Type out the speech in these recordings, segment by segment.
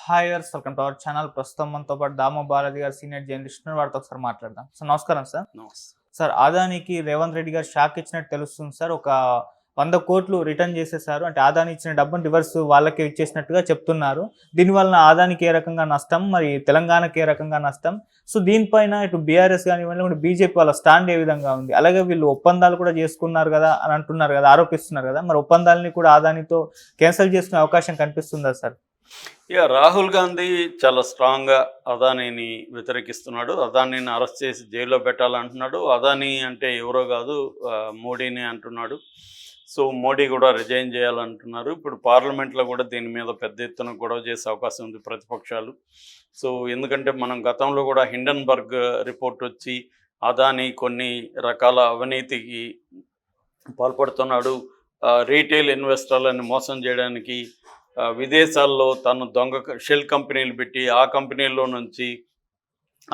Hi గారు, welcome to our channel. ప్రస్తుతం మనతో పాటు దామో బాలాజీ గారు, సీనియర్ జర్నలిస్ట్, వారితో ఒకసారి మాట్లాడదాం. సార్ నమస్కారం సార్. నమస్తే. సార్, అదానికి రేవంత్ రెడ్డి గారు షాక్ ఇచ్చినట్టు తెలుస్తుంది సార్. ఒక 100 కోట్లు రిటర్న్ చేసేసారు. అంటే అదాని ఇచ్చిన డబ్బును రివర్స్ వాళ్ళకే ఇచ్చేసినట్టుగా చెప్తున్నారు. దీనివల్ల అదానికి ఏ రకంగా నష్టం, మరి తెలంగాణకి ఏ రకంగా నష్టం? సో దీనిపైన ఇటు బీఆర్ఎస్ కానివ్వండి, బీజేపీ వాళ్ళ స్టాండ్ ఏ విధంగా ఉంది? అలాగే వీళ్ళు ఒప్పందాలు కూడా చేసుకున్నారు కదా అని అంటున్నారు కదా, ఆరోపిస్తున్నారు కదా, మరి ఒప్పందాలని కూడా అదానితో క్యాన్సిల్ చేసుకునే అవకాశం కనిపిస్తుందా సార్? రాహుల్ గాంధీ చాలా స్ట్రాంగ్గా అదానీని వ్యతిరేకిస్తున్నాడు. అదానీని అరెస్ట్ చేసి జైల్లో పెట్టాలంటున్నాడు. అదానీ అంటే ఎవరో కాదు, మోడీని అంటున్నాడు. సో మోడీ కూడా రిజైన్ చేయాలంటున్నారు. ఇప్పుడు పార్లమెంట్లో కూడా దీని మీద పెద్ద ఎత్తున గొడవ చేసే అవకాశం ఉంది ప్రతిపక్షాలు. సో ఎందుకంటే మనం గతంలో కూడా హిండన్బర్గ్ రిపోర్ట్ వచ్చి అదానీ కొన్ని రకాల అవినీతికి పాల్పడుతున్నాడు, రీటైల్ ఇన్వెస్టర్లను మోసం చేయడానికి విదేశాల్లో తను దొంగ షెల్ కంపెనీలు పెట్టి ఆ కంపెనీల్లో నుంచి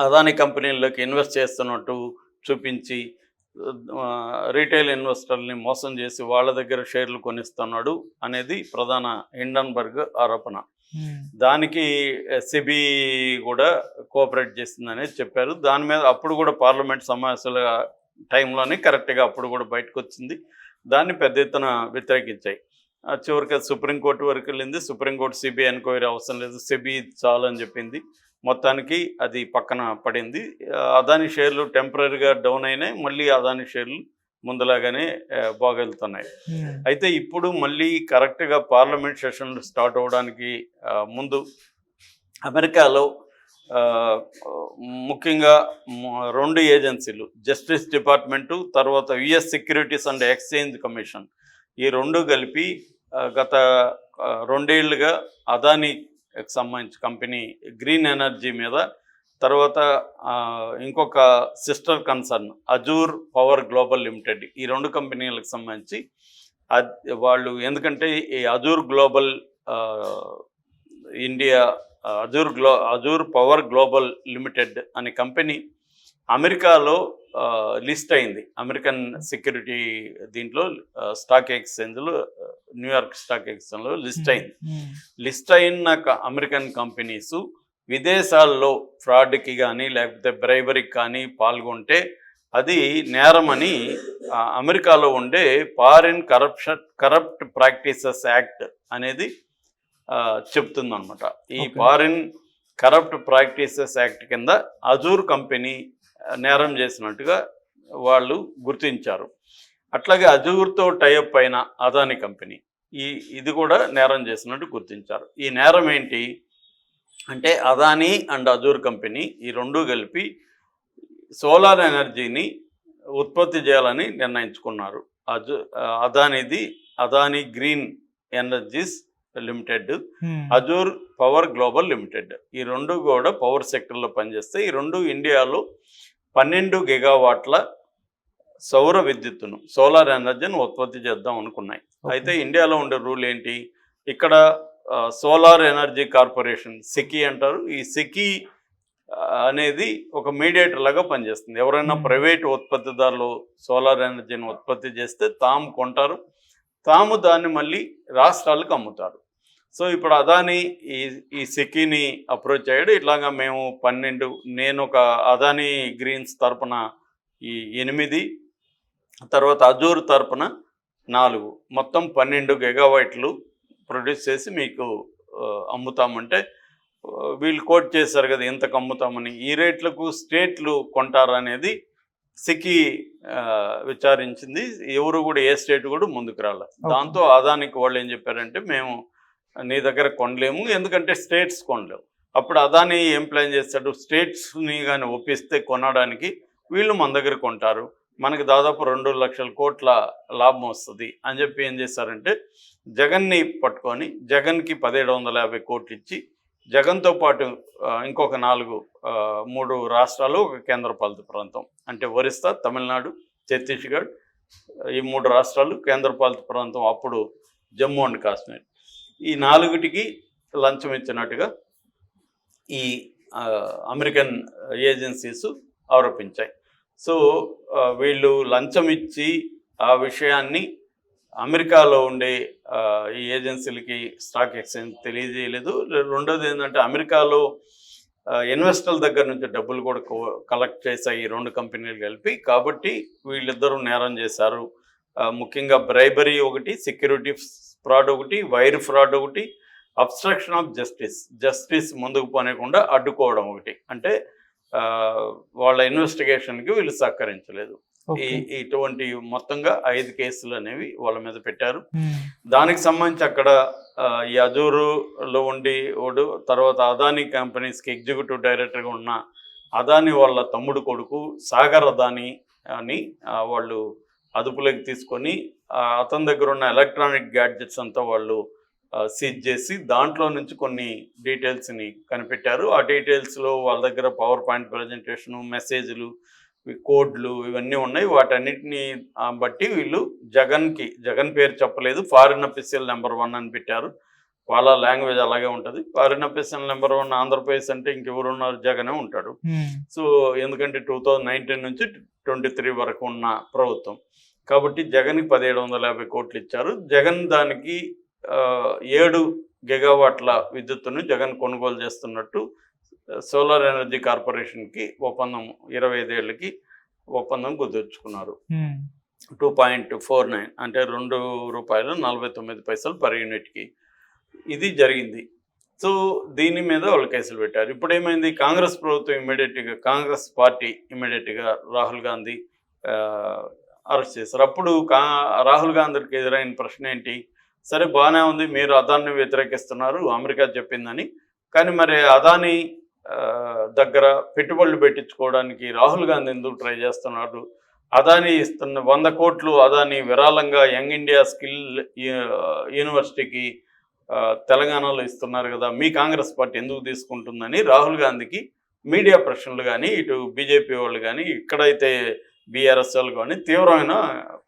అదాని కంపెనీల్లోకి ఇన్వెస్ట్ చేస్తున్నట్టు చూపించి రీటైల్ ఇన్వెస్టర్ని మోసం చేసి వాళ్ళ దగ్గర షేర్లు కొనిస్తున్నాడు అనేది ప్రధాన హిండన్బర్గ్ ఆరోపణ. దానికి సెబీ కూడా కోఆపరేట్ చేసిందనేది చెప్పారు. దాని మీద అప్పుడు కూడా పార్లమెంట్ సమావేశాల టైంలోనే కరెక్ట్గా అప్పుడు కూడా బయటకు వచ్చింది. దాన్ని పెద్ద ఎత్తున వ్యతిరేకించాయి. చివరికి సుప్రీంకోర్టు వరకు వెళ్ళింది. సుప్రీంకోర్టు సిబిఐ ఎంక్వైరీ అవసరం లేదు, సెబీ చాలు అని చెప్పింది. మొత్తానికి అది పక్కన పడింది. అదాని షేర్లు టెంపరీగా డౌన్ అయినాయి, మళ్ళీ అదాని షేర్లు ముందులాగానే బాగెళ్తున్నాయి. అయితే ఇప్పుడు మళ్ళీ కరెక్ట్గా పార్లమెంట్ సెషన్లు స్టార్ట్ అవ్వడానికి ముందు అమెరికాలో ముఖ్యంగా 2 ఏజెన్సీలు, జస్టిస్ డిపార్ట్మెంటు, తర్వాత US securities and exchange commission, ఈ 2 కలిపి గత 2 ఏళ్లుగా అదానీకి సంబంధించి కంపెనీ గ్రీన్ ఎనర్జీ మీద, తర్వాత ఇంకొక sister concern Azure power global limited, ఈ 2 కంపెనీలకు సంబంధించి వాళ్ళు, ఎందుకంటే ఈ Azure global India Azure power global limited అనే కంపెనీ అమెరికాలో లిస్ట్ అయింది. అమెరికన్ సెక్యూరిటీ దీంట్లో స్టాక్ ఎక్స్చేంజ్లో, న్యూయార్క్ స్టాక్ ఎక్స్చేంజ్లో లిస్ట్ అయింది. లిస్ట్ అయిన అమెరికన్ కంపెనీస్ విదేశాల్లో ఫ్రాడ్కి కానీ లేకపోతే బ్రైబరీకి కానీ పాల్గొంటే అది నేరమని అమెరికాలో ఉండే ఫారిన్ కరప్ట్ ప్రాక్టీసెస్ యాక్ట్ అనేది చెప్తుందన్నమాట. ఈ ఫారిన్ కరప్ట్ ప్రాక్టీసెస్ యాక్ట్ కింద అజూర్ కంపెనీ నేరం చేసినట్టుగా వాళ్ళు గుర్తించారు. అట్లాగే అజూర్తో టైఅప్ అయిన అదాని కంపెనీ ఇది కూడా నేరం చేసినట్టు గుర్తించారు. ఈ నేరం ఏంటి అంటే, అదాని అండ్ అజూర్ కంపెనీ ఈ 2 కలిపి సోలార్ ఎనర్జీని ఉత్పత్తి చేయాలని నిర్ణయించుకున్నారు. Adani green energies limited, Azure power global limited, ఈ 2 కూడా పవర్ సెక్టర్లో పనిచేస్తాయి. ఈ 2 ఇండియాలో 12 గిగావాట్ల సౌర విద్యుత్తును, సోలార్ ఎనర్జీని ఉత్పత్తి చేద్దాం అనుకున్నాయి. అయితే ఇండియాలో ఉండే రూల్ ఏంటి, ఇక్కడ సోలార్ ఎనర్జీ కార్పొరేషన్, సెకీ అంటారు, ఈ సెకీ అనేది ఒక మీడియేటర్ లాగా పనిచేస్తుంది. ఎవరైనా ప్రైవేట్ ఉత్పత్తిదారులు సోలార్ ఎనర్జీని ఉత్పత్తి చేస్తే తాము కొంటారు, తాము దాన్ని మళ్ళీ రాష్ట్రాలకు అమ్ముతారు. సో ఇప్పుడు అదాని ఈ సెకీని అప్రోచ్ అయ్యాడు. ఇట్లాగా మేము 12, నేను ఒక అదాని గ్రీన్స్ తరపున ఈ 8, తర్వాత అజూర్ తరపున 4, మొత్తం 12 గిగావాట్లు ప్రొడ్యూస్ చేసి మీకు అమ్ముతామంటే, వీళ్ళు కోట్ చేశారు కదా ఇంతకు అమ్ముతామని. ఈ రేట్లకు స్టేట్లు కొంటారనేది సెకీ విచారించింది. ఎవరు కూడా, ఏ స్టేట్ కూడా ముందుకు రాలేదు. దాంతో అదానికి వాళ్ళు ఏం చెప్పారంటే, మేము నీ దగ్గర కొనలేము, ఎందుకంటే స్టేట్స్ కొనలేవు. అప్పుడు అదాని ఏం ప్లాన్ చేస్తాడు, స్టేట్స్ని కానీ ఒప్పిస్తే కొనడానికి వీళ్ళు మన దగ్గర కొంటారు, మనకి దాదాపు 2 లక్షల కోట్ల లాభం వస్తుంది అని చెప్పి ఏం చేశారంటే, జగన్ని పట్టుకొని జగన్కి 1750 కోట్లు ఇచ్చి, జగన్తో పాటు ఇంకొక 3 రాష్ట్రాలు, ఒక కేంద్రపాలిత ప్రాంతం, అంటే ఒరిస్సా, తమిళనాడు, ఛత్తీస్గఢ్, ఈ 3 రాష్ట్రాలు, కేంద్రపాలిత ప్రాంతం అప్పుడు జమ్మూ అండ్ కాశ్మీర్, ఈ 4టికి లంచం ఇచ్చినట్టుగా ఈ అమెరికన్ ఏజెన్సీస్ ఆరోపించాయి. సో వీళ్ళు లంచం ఇచ్చి ఆ విషయాన్ని అమెరికాలో ఉండే ఈ ఏజెన్సీలకి స్టాక్ ఎక్స్చేంజ్ తెలియజేయలేదు. రెండోది ఏంటంటే అమెరికాలో ఇన్వెస్టర్ల దగ్గర నుంచి డబ్బులు కూడా కలెక్ట్ చేశాయి ఈ రెండు కంపెనీలు కలిపి. కాబట్టి వీళ్ళిద్దరూ నేరం చేశారు. ముఖ్యంగా బ్రైబరీ ఒకటి, సెక్యూరిటీ ఫ్రాడ్ ఒకటి, వైర్ ఫ్రాడ్ ఒకటి, అబ్స్ట్రక్షన్ ఆఫ్ జస్టిస్ ముందుకు పోనీయకుండా అడ్డుకోవడం ఒకటి. అంటే వాళ్ళ ఇన్వెస్టిగేషన్కి వీళ్ళు సహకరించలేదు. ఇటువంటి మొత్తంగా 5 కేసులు అనేవి వాళ్ళ మీద పెట్టారు. దానికి సంబంధించి అక్కడ ఈ అజూరులో ఉండి తర్వాత అదానీ కంపెనీస్కి ఎగ్జిక్యూటివ్ డైరెక్టర్గా ఉన్న అదానీ వాళ్ళ తమ్ముడు కొడుకు సాగర్ అదానీ అని వాళ్ళు అదుపులోకి తీసుకొని అతని దగ్గర ఉన్న ఎలక్ట్రానిక్ గ్యాడ్జెట్స్ అంతా వాళ్ళు సీజ్ చేసి దాంట్లో నుంచి కొన్ని డీటెయిల్స్ని కనిపెట్టారు. ఆ డీటెయిల్స్లో వాళ్ళ దగ్గర పవర్ పాయింట్ ప్రజెంటేషను, మెసేజ్లు, కోడ్లు ఇవన్నీ ఉన్నాయి. వాటన్నిటిని బట్టి వీళ్ళు జగన్ పేరు చెప్పలేదు, ఫారిన్ అఫీషియల్ నెంబర్ 1 అని పెట్టారు. వాళ్ళ లాంగ్వేజ్ అలాగే ఉంటుంది. ఫారిన్ అఫీషియల్ నెంబర్ 1 ఆంధ్రప్రదేశ్ అంటే ఇంకెవరున్నారు, జగనే ఉంటాడు. సో ఎందుకంటే 2019 నుంచి 23 వరకు ఉన్న ప్రభుత్వం కాబట్టి జగన్కి 1750 కోట్లు ఇచ్చారు. జగన్ దానికి 7 గిగావాట్ల విద్యుత్తును జగన్ కొనుగోలు చేస్తున్నట్టు సోలార్ ఎనర్జీ కార్పొరేషన్కి ఒప్పందం 25 ఏళ్ళకి ఒప్పందం కుదుర్చుకున్నారు. 2.49 అంటే ₹2.49 పర్ యూనిట్కి ఇది జరిగింది. సో దీని మీద వాళ్ళు కేసులు పెట్టారు. ఇప్పుడు ఏమైంది, కాంగ్రెస్ ప్రభుత్వం కాంగ్రెస్ పార్టీ ఇమ్మీడియట్గా రాహుల్ గాంధీ అరెస్ట్ చేశారు. అప్పుడు రాహుల్ గాంధీకి ఎదురైన ప్రశ్న ఏంటి, సరే బాగానే ఉంది, మీరు అదాన్ని వ్యతిరేకిస్తున్నారు అమెరికా చెప్పిందని, కానీ మరి అదానీ దగ్గర పెట్టుబడులు పెట్టించుకోవడానికి రాహుల్ గాంధీ ఎందుకు ట్రై చేస్తున్నాడు? అదానీ ఇస్తున్న 100 కోట్లు అదానీ విరాళంగా యంగ్ ఇండియా స్కిల్ యూనివర్సిటీకి తెలంగాణలో ఇస్తున్నారు కదా, మీ కాంగ్రెస్ పార్టీ ఎందుకు తీసుకుంటుందని రాహుల్ గాంధీకి మీడియా ప్రశ్నలు కానీ, ఇటు బీజేపీ వాళ్ళు కానీ, ఇక్కడైతే బీఆర్ఎస్ వాళ్ళు కానీ తీవ్రమైన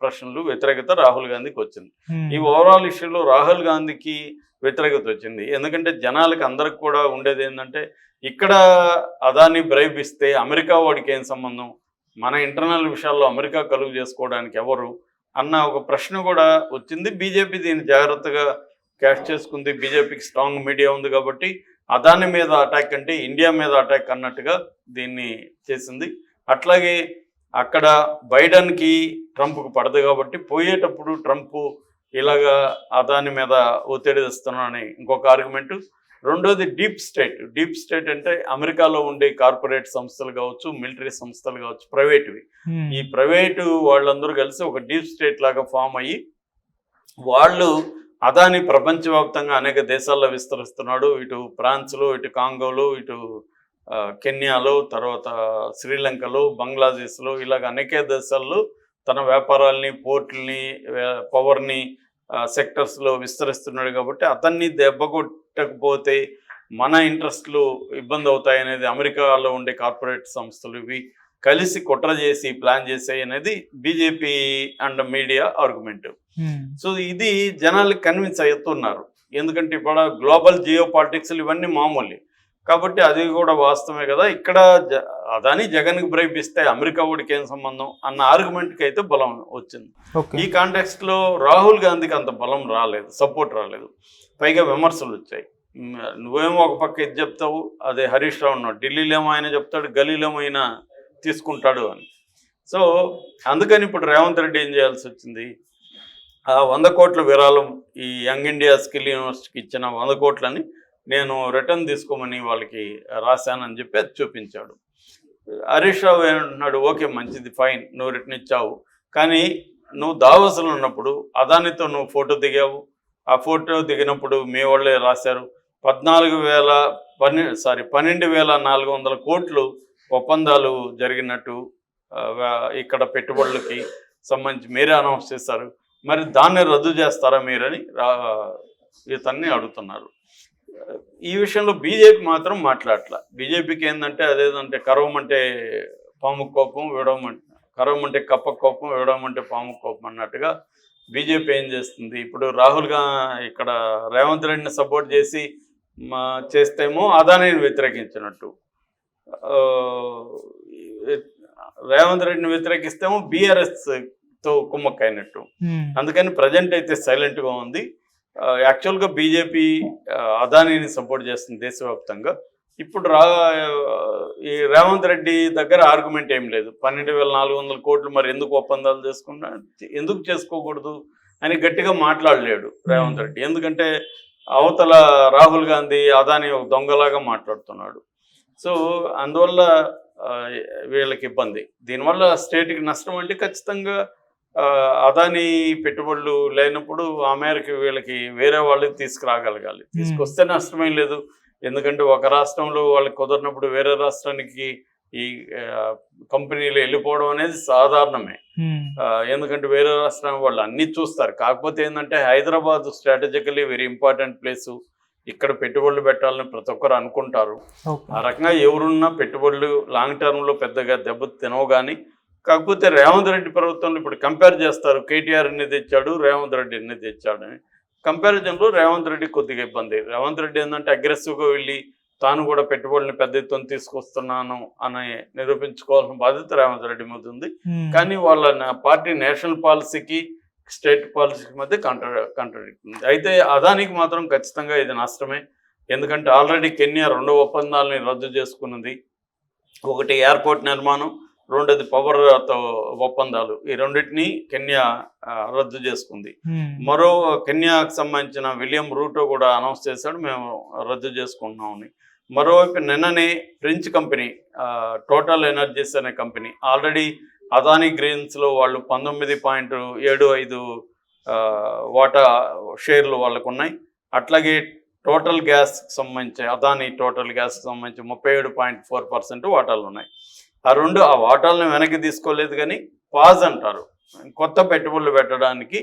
ప్రశ్నలు, వ్యతిరేకత రాహుల్ గాంధీకి వచ్చింది. ఈ ఓవరాల్ ఇష్యూలో రాహుల్ గాంధీకి వ్యతిరేకత వచ్చింది. ఎందుకంటే జనాలకి అందరికి కూడా ఉండేది ఏంటంటే, ఇక్కడ అదానీ బ్రైబ్ ఇస్తే అమెరికా వాడికి ఏం సంబంధం, మన ఇంటర్నల్ విషయాల్లో అమెరికా కలుగు చేసుకోవడానికి ఎవరు అన్న ఒక ప్రశ్న కూడా వచ్చింది. బీజేపీ దీన్ని జాగ్రత్తగా క్యాష్ చేసుకుంది. బీజేపీకి స్ట్రాంగ్ మీడియా ఉంది కాబట్టి అదానీ మీద అటాక్ అంటే ఇండియా మీద అటాక్ అన్నట్టుగా దీన్ని చేసింది. అట్లాగే అక్కడ బైడెన్కి ట్రంప్కు పడదు కాబట్టి పోయేటప్పుడు ట్రంప్ ఇలాగా అదాని మీద ఒత్తిడి తెస్తున్నానని ఇంకొక ఆర్గ్యుమెంటు. రెండోది డీప్ స్టేట్ అంటే అమెరికాలో ఉండే కార్పొరేట్ సంస్థలు కావచ్చు, మిలిటరీ సంస్థలు కావచ్చు, ప్రైవేటువి. ఈ ప్రైవేటు వాళ్ళందరూ కలిసి ఒక డీప్ స్టేట్ లాగా ఫామ్ అయ్యి వాళ్ళు అదాని ప్రపంచవ్యాప్తంగా అనేక దేశాల్లో విస్తరిస్తున్నాడు. ఇటు ఫ్రాన్స్లో, ఇటు కాంగోలో, ఇటు కెన్యాలో, తర్వాత శ్రీలంకలో, బంగ్లాదేశ్లో ఇలాగ అనేక దేశాల్లో తన వ్యాపారాలని, పోర్టుల్ని, పవర్ని సెక్టర్స్లో విస్తరిస్తున్నాడు. కాబట్టి అతన్ని దెబ్బకొట్టకపోతే మన ఇంట్రెస్ట్లు ఇబ్బంది అవుతాయనేది అమెరికాలో ఉండే కార్పొరేట్ సంస్థలు ఇవి కలిసి కుట్ర చేసి ప్లాన్ చేసాయి అనేది BJP and media argument. So ఇది జనాలకు కన్విన్స్ అవుతున్నారు. ఎందుకంటే ఇప్పుడు గ్లోబల్ జియో పాలిటిక్స్లు ఇవన్నీ మామూలు కాబట్టి అది కూడా వాస్తవమే కదా. ఇక్కడ అదాని జగన్కి బ్రైబ్ ఇస్తే అమెరికా వాడికి ఏం సంబంధం అన్న ఆర్గ్యుమెంట్కి అయితే బలం వచ్చింది. ఈ కాంటెక్స్ట్లో రాహుల్ గాంధీకి అంత బలం రాలేదు, సపోర్ట్ రాలేదు, పైగా విమర్శలు వచ్చాయి. నువ్వేమో ఒక పక్క ఇది చెప్తావు, అదే హరీష్ రావు ఉన్నాడు, ఢిల్లీలో ఏమో ఆయన చెప్తాడు, గల్లీలో అయినా తీసుకుంటాడు అని. సో అందుకని ఇప్పుడు రేవంత్ రెడ్డి ఏం చేయాల్సి వచ్చింది, ఆ 100 కోట్ల విరాళం ఈ యంగ్ ఇండియా స్కిల్ యూనివర్సిటీకి ఇచ్చిన 100 కోట్లని నేను రిటర్న్ తీసుకోమని వాళ్ళకి రాశానని చెప్పి అది చూపించాడు. హరీష్ రావు ఏమంటున్నాడు, ఓకే మంచిది ఫైన్, నువ్వు రిటర్న్ ఇచ్చావు, కానీ నువ్వు దావోస్లో ఉన్నప్పుడు అదానితో నువ్వు ఫోటో దిగావు. ఆ ఫోటో దిగినప్పుడు మీ వాళ్ళే రాశారు 12,400 కోట్లు ఒప్పందాలు జరిగినట్టు ఇక్కడ పెట్టుబడులకి సంబంధించి మీరే అనౌన్స్ చేశారు, మరి దాన్ని రద్దు చేస్తారా మీరని ఇతన్ని అడుగుతున్నారు. ఈ విషయంలో బీజేపీ మాత్రం మాట్లాడట్లా. బీజేపీకి ఏంటంటే అదేదంటే కరవమంటే పాము కోపం, కరవమంటే కప్ప కోపం, విడవమంటే పాము కోపం అన్నట్టుగా బీజేపీ ఏం చేస్తుంది, ఇప్పుడు ఇక్కడ రేవంత్ రెడ్డిని సపోర్ట్ చేసి చేస్తేమో అదానిని వ్యతిరేకించినట్టు, రేవంత్ రెడ్డిని వ్యతిరేకిస్తేమో బీఆర్ఎస్ తో కుమ్మక్కైనట్టు. అందుకని ప్రజెంట్ అయితే సైలెంట్గా ఉంది. యాక్చువల్గా బీజేపీ అదానీని సపోర్ట్ చేస్తుంది దేశవ్యాప్తంగా. ఇప్పుడు ఈ రేవంత్ రెడ్డి దగ్గర ఆర్గ్యుమెంట్ ఏం లేదు. 12,400 కోట్లు మరి ఎందుకు ఒప్పందాలు చేసుకున్నా, ఎందుకు చేసుకోకూడదు అని గట్టిగా మాట్లాడలేడు రేవంత్ రెడ్డి. ఎందుకంటే అవతల రాహుల్ గాంధీ అదాని ఒక దొంగలాగా మాట్లాడుతున్నాడు. సో అందువల్ల వీళ్ళకి ఇబ్బంది. దీనివల్ల స్టేట్కి నష్టం అంటే ఖచ్చితంగా అదాని పెట్టుబడులు లేనప్పుడు ఆ మేరకు వీళ్ళకి వేరే వాళ్ళకి తీసుకురాగలగాలి. తీసుకొస్తే నష్టమేం లేదు. ఎందుకంటే ఒక రాష్ట్రంలో వాళ్ళకి కుదరినప్పుడు వేరే రాష్ట్రానికి ఈ కంపెనీలు వెళ్ళిపోవడం అనేది సాధారణమే. ఎందుకంటే వేరే రాష్ట్రం వాళ్ళు అన్ని చూస్తారు. కాకపోతే ఏంటంటే Hyderabad strategically very important place. ఇక్కడ పెట్టుబడులు పెట్టాలని ప్రతి ఒక్కరు అనుకుంటారు. ఆ రకంగా ఎవరున్నా పెట్టుబడులు లాంగ్ టర్మ్లో పెద్దగా దెబ్బ తినవు. కానీ కాకపోతే రేవంత్ రెడ్డి ప్రభుత్వంలో ఇప్పుడు కంపేర్ చేస్తారు, కేటీఆర్ ఎన్ని తెచ్చాడు, రేవంత్ రెడ్డి ఎన్ని తెచ్చాడు అని. కంపారిజన్లో రేవంత్ రెడ్డి కొద్దిగా ఇబ్బంది. రేవంత్ రెడ్డి ఏంటంటే అగ్రెసివ్గా వెళ్ళి తాను కూడా పెట్టుబడులను పెద్ద ఎత్తున తీసుకొస్తున్నాను అని నిరూపించుకోవాల్సిన బాధ్యత రేవంత్ రెడ్డి మీద ఉంది. కానీ వాళ్ళ పార్టీ నేషనల్ పాలసీకి స్టేట్ పాలసీకి మధ్య కాంట్రాడిక్ట్ ఉంది. అయితే అదానికి మాత్రం ఖచ్చితంగా ఇది నష్టమే. ఎందుకంటే ఆల్రెడీ కెన్యా 2 ఒప్పందాలని రద్దు చేసుకున్నది. ఒకటి ఎయిర్పోర్ట్ నిర్మాణం, రెండోది పవర్ ఒప్పందాలు. ఈ రెండింటినీ కెన్యా రద్దు చేసుకుంది. మరో కెన్యాకు సంబంధించిన విలియం రూటో కూడా అనౌన్స్ చేశాడు, మేము రద్దు చేసుకుంటున్నామని. మరోవైపు నిన్ననే ఫ్రెంచ్ కంపెనీ టోటల్ ఎనర్జీస్ అనే కంపెనీ ఆల్రెడీ అదానీ గ్రీన్స్లో వాళ్ళు 19.75 వాటా షేర్లు వాళ్ళకు ఉన్నాయి. అట్లాగే టోటల్ గ్యాస్కి సంబంధించి అదానీ టోటల్ గ్యాస్కి సంబంధించి 37.4% వాటాలు ఉన్నాయి. ఆ వాటాలను వెనక్కి తీసుకోలేదు, కానీ పాజ్ అంటారు, కొత్త పెట్టుబడులు పెట్టడానికి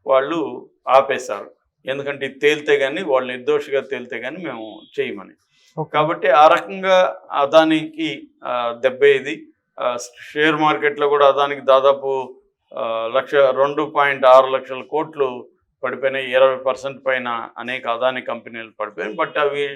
వాళ్ళు ఆపేశారు. ఎందుకంటే ఇది తేలితే కానీ, వాళ్ళు నిర్దోషిగా తేలితే కానీ మేము చేయమని. కాబట్టి ఆ రకంగా అదానికి దెబ్బ ఇది. షేర్ మార్కెట్లో కూడా అదానికి దాదాపు 2.6 లక్షల కోట్లు పడిపోయినాయి. 20% పైన అనేక అదాని కంపెనీలు పడిపోయినాయి. బట్ అవి